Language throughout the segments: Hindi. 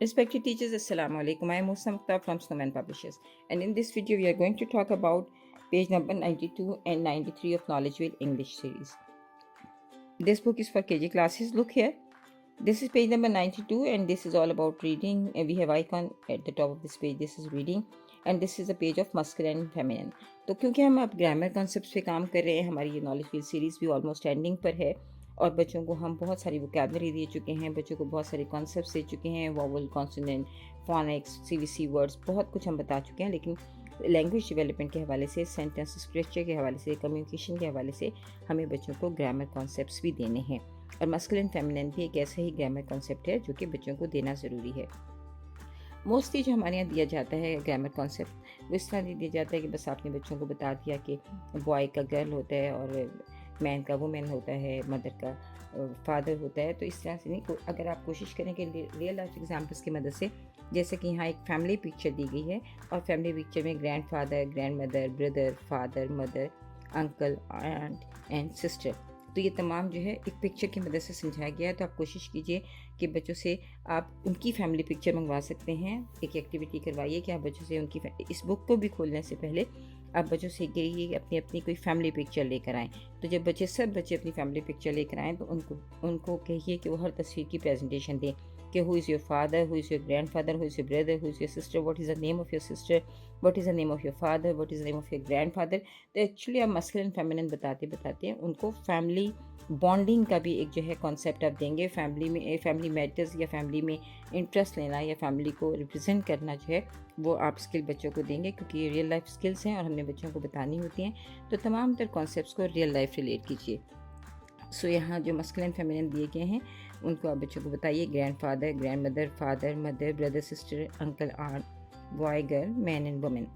Respected teachers, Assalamu alaikum. I am Musa Mukhtar from Snowman Publishers, and in this video we are going to talk about page number 92 and 93 of Knowledgeville English series. This book is for KG classes. Look here. This is page number 92 and this is all about reading. We have icon at the top of this page. This is reading and this is a page of masculine and feminine. तो क्योंकि हम अब ग्रामर कॉन्सेप्ट्स पे काम कर रहे हैं, हमारी ये नॉलेजफुल सीरीज़ भी ऑलमोस्ट एंडिंग पर है और बच्चों को हम बहुत सारी वोकैबलरी दे चुके हैं, बच्चों को बहुत सारे कॉन्सेप्ट्स दे चुके हैं, vowel, consonant, phonetics, CVC words, बहुत कुछ हम बता चुके हैं। लेकिन लैंग्वेज डेवलपमेंट के हवाले से, सेंटेंस स्ट्रक्चर के हवाले से, कम्युनिकेशन के हवाले से हमें बच्चों को ग्रामर कॉन्सेप्ट्स भी देने हैं और मस्कुलिन फेमिनिन भी एक ऐसा ही ग्रामर कॉन्सेप्ट है जो कि बच्चों को देना ज़रूरी है। मोस्टली जो हमारे यहाँ दिया जाता है ग्रामर कॉन्सेप्ट वो इस तरह दे दिया जाता है कि बस आपने बच्चों को बता दिया कि बॉय का गर्ल होता है और मैन का वुमेन होता है, मदर का फादर होता है। तो इस तरह से नहीं, अगर आप कोशिश करें कि रियल लाइफ एग्जाम्पल्स की मदद से, जैसे कि यहाँ एक फैमिली पिक्चर दी गई है और फैमिली पिक्चर में grandfather, grandmother, brother, father, mother, uncle, aunt and sister, तो ये तमाम जो है एक पिक्चर की मदद से समझाया गया है। तो आप कोशिश कीजिए कि बच्चों से आप उनकी फैमिली पिक्चर मंगवा सकते हैं। एक एक्टिविटी करवाइए कि आप बच्चों से उनकी इस बुक को भी खोलने से पहले आप बच्चों से कहिए अपनी अपनी कोई फैमिली पिक्चर लेकर आएँ। तो जब सब बच्चे अपनी फैमिली पिक्चर लेकर आएँ तो उनको कहिए कि वो हर तस्वीर की प्रेजेंटेशन दें कि who is your father, who is your grand father, who is your brother, who is your sister, what is the name of your sister, what is the name of your father, what is the name of your grand father. तो एक्चुअली आप मस्कुलिन फेमिनिन बताते बताते उनको फैमिली बॉन्डिंग का भी एक जो है कॉन्सेप्ट आप देंगे। फैमिली मैटर्स या फैमिली में इंटरेस्ट लेना या फैमिली को रिप्रेजेंट करना जो है वो आप स्किल बच्चों को देंगे, क्योंकि ये रियल लाइफ स्किल्स हैं और हमने बच्चों को बतानी होती हैं। तो तमाम तर कॉन्सेप्ट्स को रियल लाइफ रिलेट कीजिए। सो यहाँ जो मस्कुलिन फेमिनिन दिए गए हैं उनको आप बच्चों को बताइए। Grandfather, grandmother, father, mother, brother, sister, uncle, aunt, boy, girl, man and women.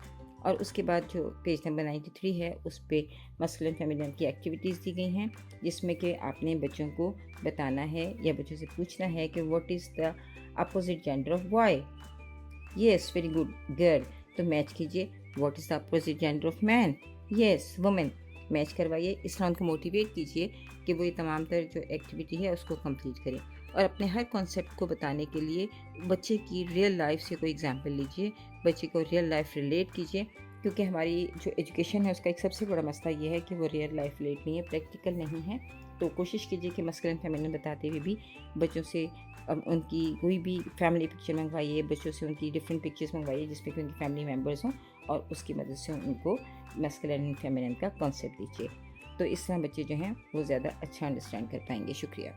और उसके बाद जो पेज नंबर 93 है उस पर मस्कुलिन फेमिनिन की एक्टिविटीज़ दी गई हैं, जिसमें कि आपने बच्चों को बताना है या बच्चों से पूछना है कि what is the opposite gender of boy. Yes, very good, girl. तो मैच कीजिए। What is the opposite gender of man. Yes, women. Match करवाइए। इस तरह उनको मोटिवेट कीजिए कि वो ये तमाम तर जो एक्टिविटी है उसको कंप्लीट करें और अपने हर कॉन्सेप्ट को बताने के लिए बच्चे की रियल लाइफ से कोई एग्जांपल लीजिए, बच्चे को रियल लाइफ रिलेट कीजिए, क्योंकि हमारी जो एजुकेशन है उसका एक सबसे बड़ा मसला ये है कि वो रियल लाइफ रिलेट नहीं है, प्रैक्टिकल नहीं है। तो कोशिश कीजिए कि मस्कुलिन फेमिनिन बताते हुए भी बच्चों से उनकी कोई भी फैमिली पिक्चर मंगवाइए, बच्चों से उनकी डिफरेंट पिक्चर्स मंगवाइए जिसमें कि उनकी फैमिली मेम्बर्स हों और उसकी मदद से उनको मस्कुलिन एंड फेमिनिन का कॉन्सेप्ट दीजिए। तो इस तरह बच्चे जो हैं वो ज़्यादा अच्छा अंडरस्टैंड कर पाएंगे। शुक्रिया।